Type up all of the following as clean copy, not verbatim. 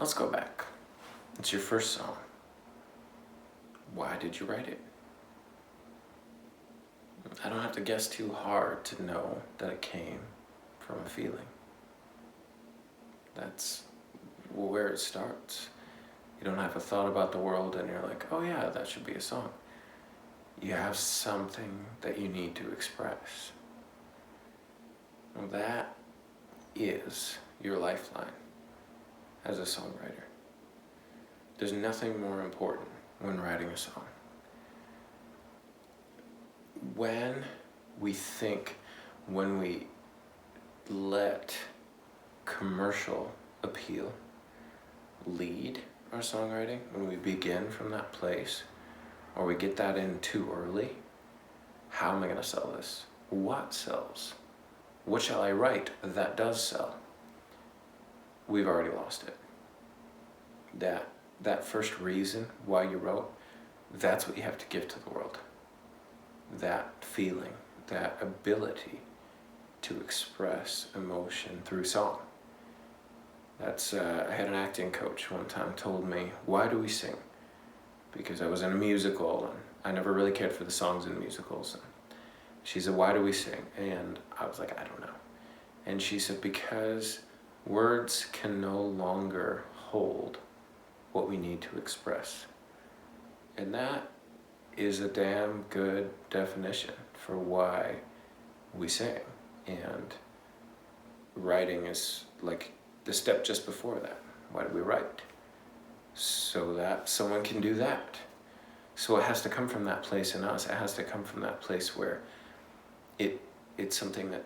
Let's go back. It's your first song. Why did you write it? I don't have to guess too hard to know that it came from a feeling. That's where it starts. You don't have a thought about the world and you're like, oh yeah, that should be a song. You have something that you need to express. Well, that is your lifeline as a songwriter. There's nothing more important when writing a song. When we let commercial appeal lead our songwriting, when we begin from that place, or we get that in too early, how am I going to sell this? What sells? What shall I write that does sell? We've already lost it. That first reason why you wrote, that's what you have to give to the world. That feeling, that ability to express emotion through song. I had an acting coach one time told me, why do we sing? Because I was in a musical and I never really cared for the songs in musicals. And she said, why do we sing? And I was like, I don't know. And she said, because words can no longer hold what we need to express. And that is a damn good definition for why we sing. And writing is like the step just before that. Why do we write? So that someone can do that. So it has to come from that place in us. It has to come from that place where it's something that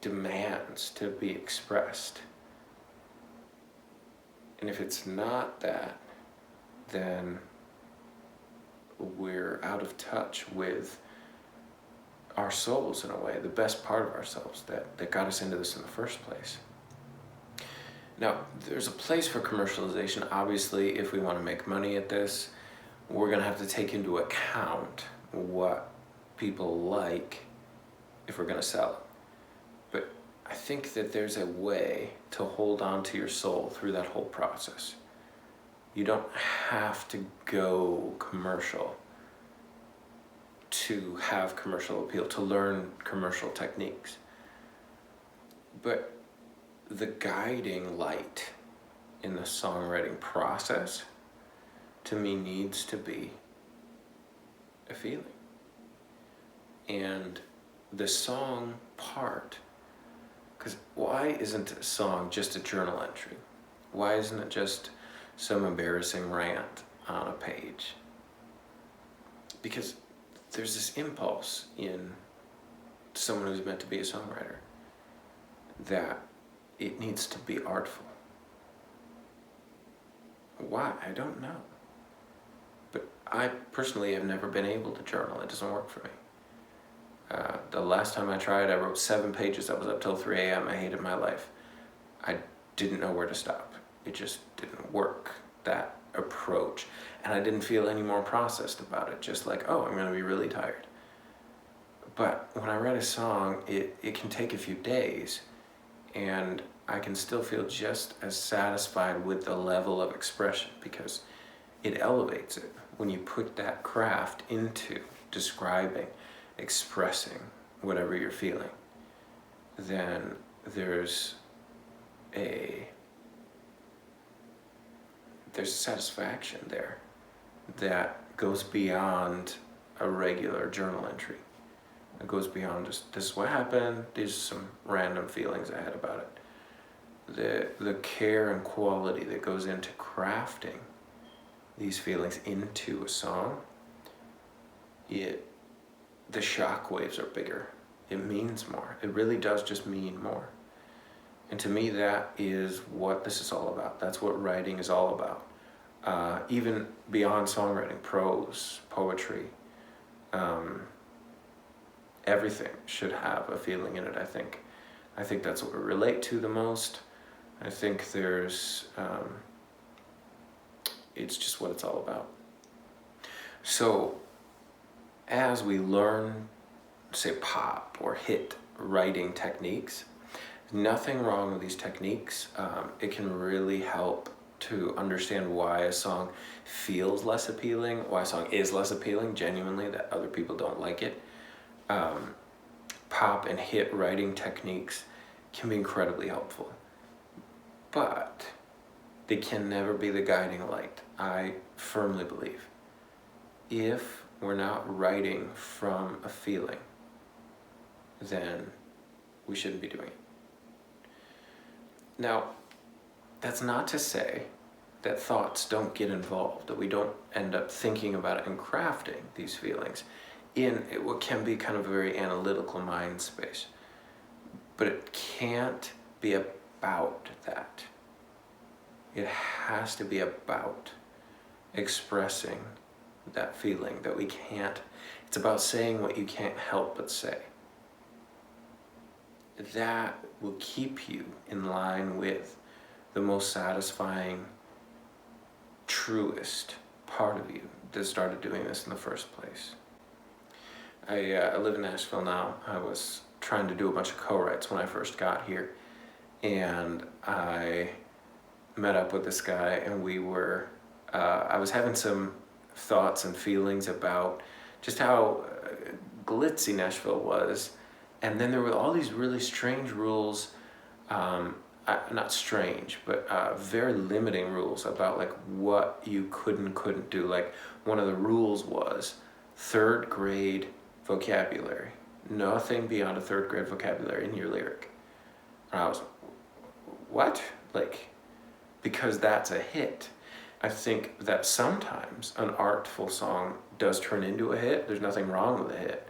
demands to be expressed. And if it's not that, then we're out of touch with our souls in a way, the best part of ourselves that got us into this in the first place. Now, there's a place for commercialization. Obviously, if we want to make money at this, we're going to have to take into account what people like if we're going to sell it. But I think that there's a way to hold on to your soul through that whole process. You don't have to go commercial to have commercial appeal, to learn commercial techniques. But the guiding light in the songwriting process, to me, needs to be a feeling. And the song part, because why isn't a song just a journal entry? Why isn't it just some embarrassing rant on a page? Because there's this impulse in someone who's meant to be a songwriter that it needs to be artful. Why? I don't know. But I personally have never been able to journal. It doesn't work for me. The last time I tried, I wrote 7 pages. I was up till 3 a.m. I hated my life. I didn't know where to stop. It just didn't work, that approach. And I didn't feel any more processed about it. Just like, oh, I'm going to be really tired. But when I write a song, it can take a few days. And I can still feel just as satisfied with the level of expression because it elevates it. When you put that craft into describing, expressing whatever you're feeling, then there's satisfaction there that goes beyond a regular journal entry. It goes beyond just, this is what happened, these are some random feelings I had about it. The care and quality that goes into crafting these feelings into a song, the shock waves are bigger. It means more. It really does just mean more. And to me, that is what this is all about. That's what writing is all about. Even beyond songwriting, prose, poetry, everything should have a feeling in it, I think. I think that's what we relate to the most. I think it's just what it's all about. So, as we learn, say, pop or hit writing techniques, nothing wrong with these techniques. It can really help to understand why a song feels less appealing, why a song is less appealing, genuinely, that other people don't like it. Pop and hit writing techniques can be incredibly helpful, but they can never be the guiding light. I firmly believe if we're not writing from a feeling, then we shouldn't be doing it. Now, that's not to say that thoughts don't get involved, that we don't end up thinking about it and crafting these feelings in what can be kind of a very analytical mind space. But it can't be about that. It has to be about expressing that feeling that we can't. It's about saying what you can't help but say. That will keep you in line with the most satisfying, truest part of you that started doing this in the first place. I live in Nashville now. I was trying to do a bunch of co-writes when I first got here, and I met up with this guy, and we were, I was having some thoughts and feelings about just how glitzy Nashville was, and then there were all these really strange rules, not strange, but very limiting rules about like what you could and couldn't do. Like one of the rules was 3rd grade vocabulary, nothing beyond a 3rd grade vocabulary in your lyric. And I was, what? Like, because that's a hit. I think that sometimes an artful song does turn into a hit. There's nothing wrong with a hit.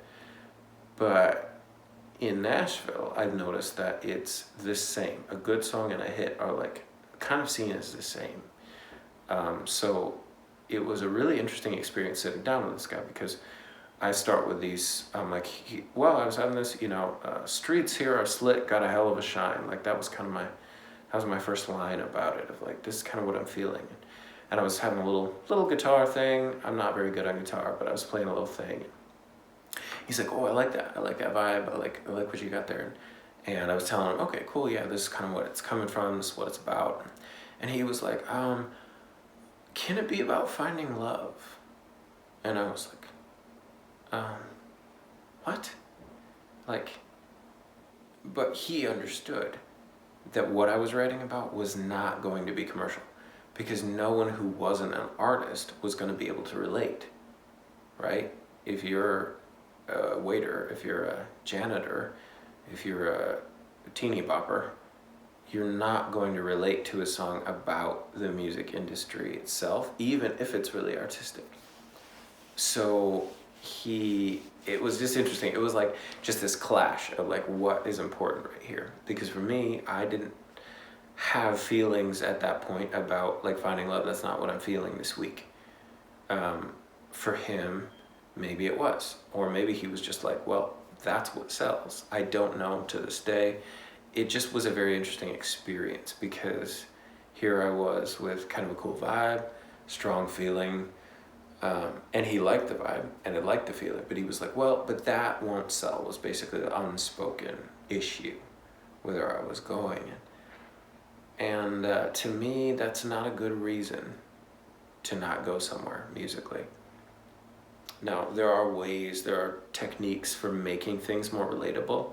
But in Nashville, I've noticed that it's the same. A good song and a hit are like kind of seen as the same. So it was a really interesting experience sitting down with this guy, because I start with these, I'm like, well, I was having this, streets here are slick, got a hell of a shine. Like that was kind of that was my first line about it, of like, this is kind of what I'm feeling. And I was having a little guitar thing. I'm not very good on guitar, but I was playing a little thing. He's like, oh, I like that vibe. I like what you got there. And I was telling him, okay, cool, yeah, this is kind of what it's coming from, this is what it's about. And he was like, can it be about finding love? And I was like, what? Like, but he understood that what I was writing about was not going to be commercial, because no one who wasn't an artist was going to be able to relate, right? If you're a waiter, if you're a janitor, if you're a teeny bopper, you're not going to relate to a song about the music industry itself, even if it's really artistic. So it was just interesting. It was like just this clash of like, what is important right here? Because for me, I didn't have feelings at that point about like finding love. That's not what I'm feeling this week. For him, maybe it was, or maybe he was just like, well, that's what sells. I don't know to this day. It just was a very interesting experience, because here I was with kind of a cool vibe, strong feeling, and he liked the vibe and he liked the feeling, but he was like, well, but that won't sell, was basically the unspoken issue, where I was going. And to me, that's not a good reason to not go somewhere musically. Now, there are techniques for making things more relatable.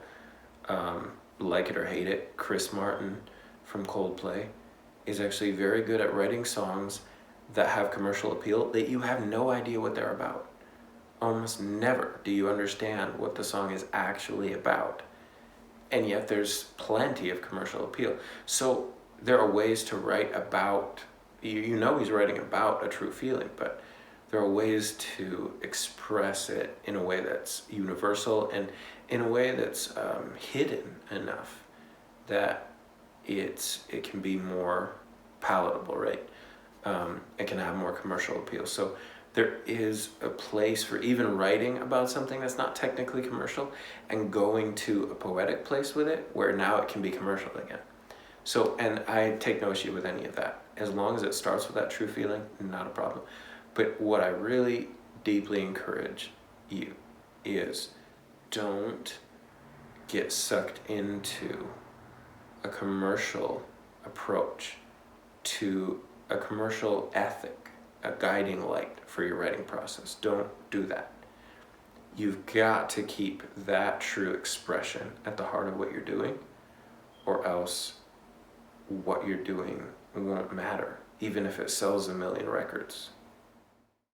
Like it or hate it, Chris Martin from Coldplay is actually very good at writing songs that have commercial appeal that you have no idea what they're about. Almost never do you understand what the song is actually about. And yet there's plenty of commercial appeal. So there are ways to write about, you know he's writing about a true feeling, but there are ways to express it in a way that's universal and in a way that's hidden enough that it can be more palatable, right? It can have more commercial appeal. So there is a place for even writing about something that's not technically commercial and going to a poetic place with it where now it can be commercial again. So, and I take no issue with any of that. As long as it starts with that true feeling, not a problem. But what I really deeply encourage you is don't get sucked into a commercial approach to a commercial ethic, a guiding light for your writing process. Don't do that. You've got to keep that true expression at the heart of what you're doing, or else what you're doing won't matter, even if it sells 1 million records.